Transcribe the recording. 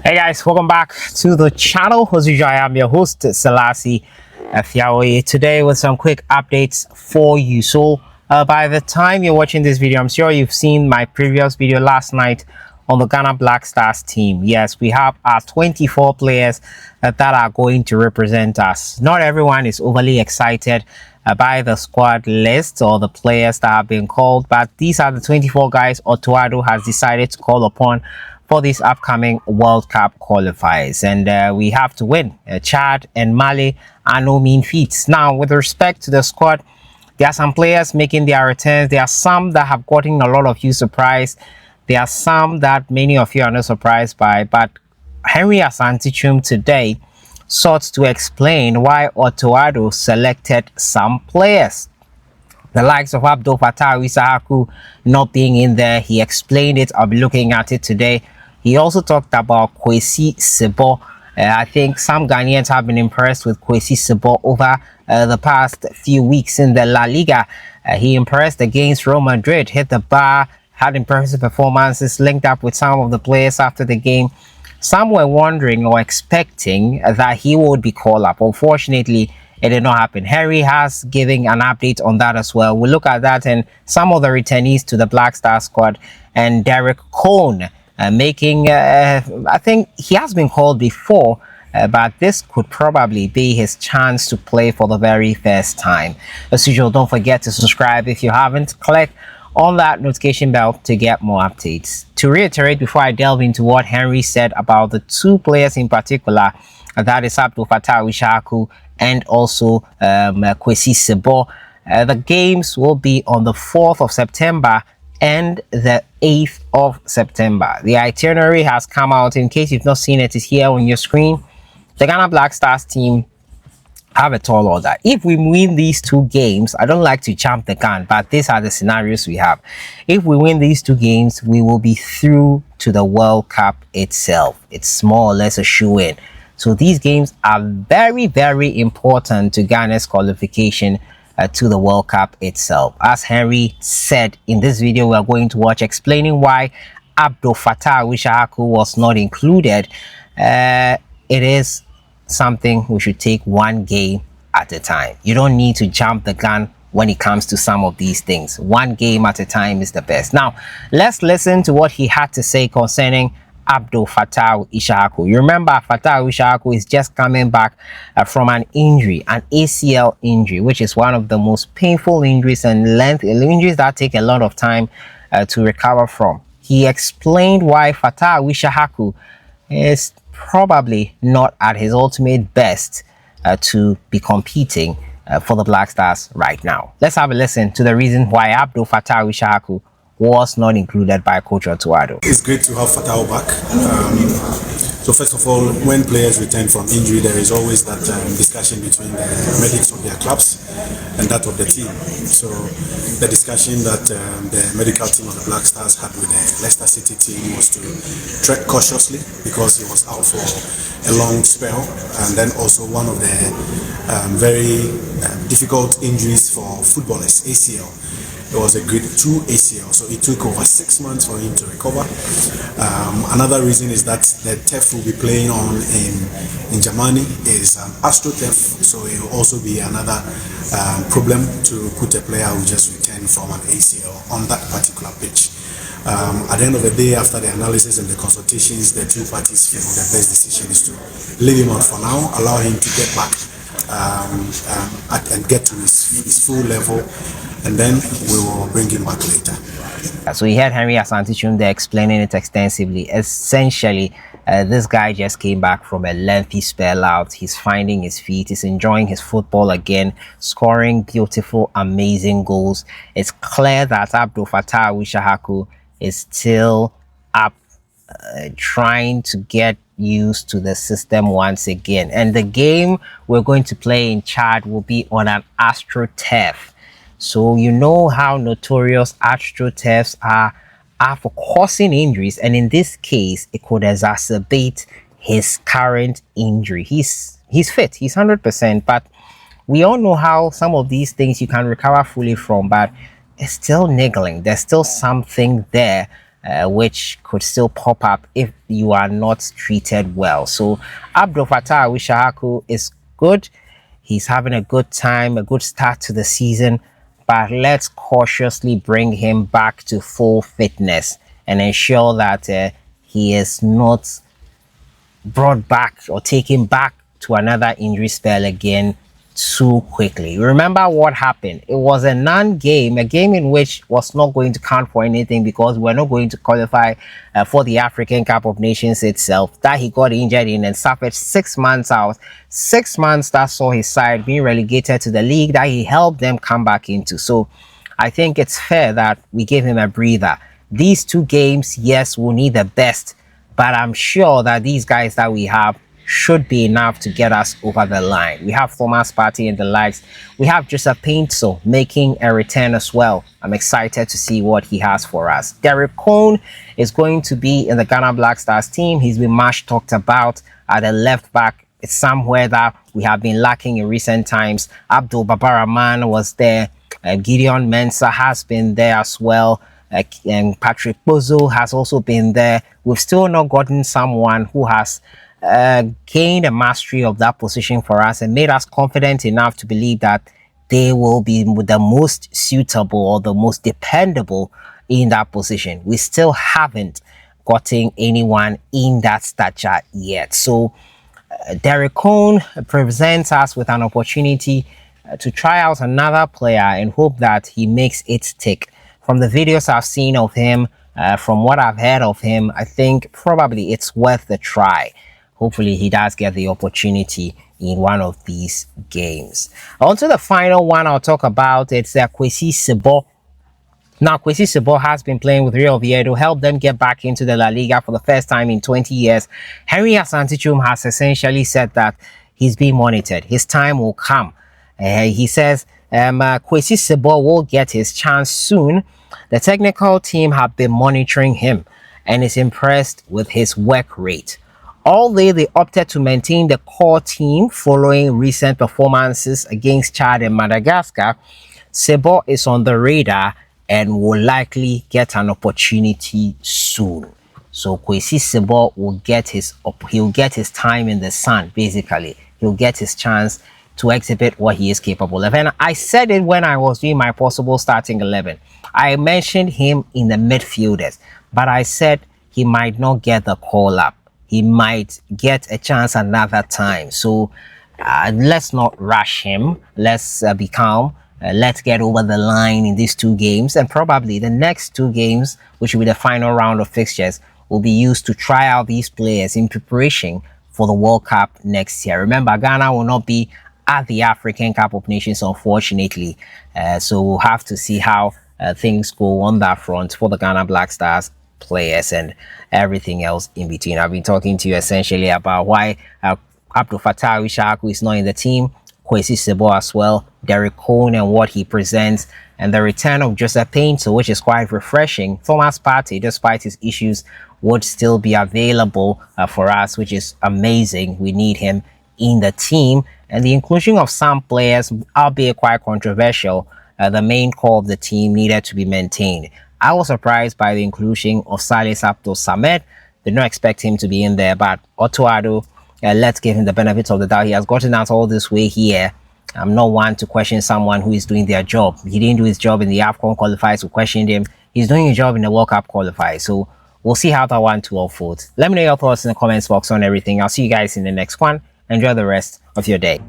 Hey guys, welcome back to the channel. As usual, I am your host, Sellssi. Today with some quick updates for you. So by the time you're watching this video, I'm sure you've seen my previous video last night on the Ghana Black Stars team. Yes, we have our 24 players that are going to represent us. Not everyone is overly excited by the squad list or the players that have been called, but these are the 24 guys Fatawu has decided to call upon for these upcoming World Cup qualifiers, and we have to win. Chad and Mali are no mean feats. Now, with respect to the squad, there are some players making their returns. There are some that have gotten a lot of you surprised. There are some that many of you are not surprised by, but Henry Asantichum today sought to explain why Fatawu selected some players. The likes of Abdul Fatawu, Issahaku not being in there. He explained it. I'll be looking at it today. He also talked about Kwasi Sibo. I think some Ghanaians have been impressed with Kwasi Sibo over the past few weeks in the La Liga. He impressed against Real Madrid, hit the bar, had impressive performances, linked up with some of the players after the game. Some were wondering or expecting that he would be called up. Unfortunately, it did not happen. Harry has given an update on that as well. We'll look at that and some of the returnees to the Black Star squad, and Derek Kohn making, I think he has been called before, but this could probably be his chance to play for the very first time. As usual, don't forget to subscribe if you haven't. Click on that notification bell to get more updates. To reiterate, before I delve into what Henry said about the two players in particular, that is Abdul Fatawu, Issahaku, and also Kwasi Sibo. The games will be on the 4th of September and the 8th of September. The itinerary has come out. In case you've not seen it, it's here on your screen. The Ghana Black Stars team have a tall order. If we win these two games, I don't like to jump the gun, but these are the scenarios we have. If we win these two games, we will be through to the World Cup itself. It's more or less a shoe-in. So these games are very, very important to Ghana's qualification to the World Cup itself. As Henry said in this video we are going to watch, explaining why Abdul Fatawu Issahaku was not included, it is something we should take one game at a time. You don't need to jump the gun when it comes to some of these things. One game at a time is the best. Now, let's listen to what he had to say concerning Abdul Fatawu Issahaku. You remember Fatawu Issahaku is just coming back from an injury, an ACL injury, which is one of the most painful injuries and injuries that take a lot of time to recover from. He explained why Fatawu Issahaku is probably not at his ultimate best to be competing for the Black Stars right now. Let's have a listen to the reason why Abdul Fatawu Issahaku was not included by Coach Fatawu. It's great to have Fatawu back. So first of all, when players return from injury, there is always that discussion between the medics of their clubs and that of the team. So the discussion that the medical team of the Black Stars had with the Leicester City team was to tread cautiously because he was out for a long spell, and then also one of the very difficult injuries for footballers, ACL. It was a grade 2 ACL, so it took over 6 months for him to recover. Another reason is that the turf will be playing on in Germany is AstroTurf, so it will also be another problem to put a player who just returned from an ACL on that particular pitch. At the end of the day, after the analysis and the consultations, the two parties feel the best decision is to leave him out for now, allow him to get back and get to his full level, and then we will bring him back later. So we had Henry Asantichum there explaining it extensively. Essentially, this guy just came back from a lengthy spell out. He's finding his feet. He's enjoying his football again, scoring beautiful, amazing goals. It's clear that Abdul Fatawu Issahaku is still up, trying to get used to the system once again. And the game we're going to play in Chad will be on an AstroTurf. So you know how notorious AstroTurfs are for causing injuries, and in this case it could exacerbate his current injury. He's fit, he's 100%, but we all know how some of these things you can recover fully from, but it's still niggling. There's still something there which could still pop up if you are not treated well. So Abdul Fatawu Issahaku is good. He's having a good time, a good start to the season, but let's cautiously bring him back to full fitness and ensure that he is not brought back or taken back to another injury spell again too quickly. Remember what happened? It was a non-game, a game in which was not going to count for anything because we're not going to qualify for the African Cup of Nations itself, that he got injured in and suffered 6 months out. 6 months that saw his side being relegated to the league that he helped them come back into. So I think it's fair that we give him a breather. These 2 games, yes, we'll need the best, but I'm sure that these guys that we have should be enough to get us over the line. We have Thomas Partey and the likes. We have Joseph Painter making a return as well. I'm excited to see what he has for us. Kohn is going to be in the Ghana Black Stars team. He's been much talked about at the left back. It's somewhere that we have been lacking in recent times. Abdul Babaraman was there. Gideon Mensah has been there as well. And Patrick Bozo has also been there. We've still not gotten someone who has gained a mastery of that position for us and made us confident enough to believe that they will be the most suitable or the most dependable in that position. We still haven't gotten anyone in that stature yet. So Kohn presents us with an opportunity to try out another player and hope that he makes it tick. From the videos I've seen of him, from what I've heard of him, I think probably it's worth the try. Hopefully he does get the opportunity in one of these games. On to the final one I'll talk about. It's Kwasi Sibo. Now, Kwasi Sibo has been playing with Real Oviedo, helped them get back into the La Liga for the first time in 20 years. Henry Asantichum has essentially said that he's being monitored. His time will come. He says Kwasi Sibo will get his chance soon. The technical team have been monitoring him and is impressed with his work rate. Although they opted to maintain the core team following recent performances against Chad and Madagascar, Sabo is on the radar and will likely get an opportunity soon. So Kwasi Sibo will get his time in the sun. Basically, he'll get his chance to exhibit what he is capable of. And I said it when I was doing my possible starting 11. I mentioned him in the midfielders, but I said he might not get the call up. He might get a chance another time. So let's not rush him. Let's be calm. Let's get over the line in these 2 games. And probably the next 2 games, which will be the final round of fixtures, will be used to try out these players in preparation for the World Cup next year. Remember, Ghana will not be at the African Cup of Nations, unfortunately. So we'll have to see how things go on that front for the Ghana Black Stars players and everything else in between. I've been talking to you essentially about why Abdul Fatawu Issahaku is not in the team, Kwasi Sibo as well, Kohn and what he presents, and the return of Joseph Painter, which is quite refreshing. Thomas Partey, despite his issues, would still be available for us, which is amazing. We need him in the team, and the inclusion of some players, albeit quite controversial, the main core of the team needed to be maintained. I was surprised by the inclusion of Salis Abdul Samed. Did not expect him to be in there, but Otuado, let's give him the benefit of the doubt. He has gotten us all this way here. I'm not one to question someone who is doing their job. He didn't do his job in the AFCON qualifiers, we questioned him. He's doing his job in the World Cup qualifiers. So we'll see how that one to unfold. Let me know your thoughts in the comments box on everything. I'll see you guys in the next one. Enjoy the rest of your day.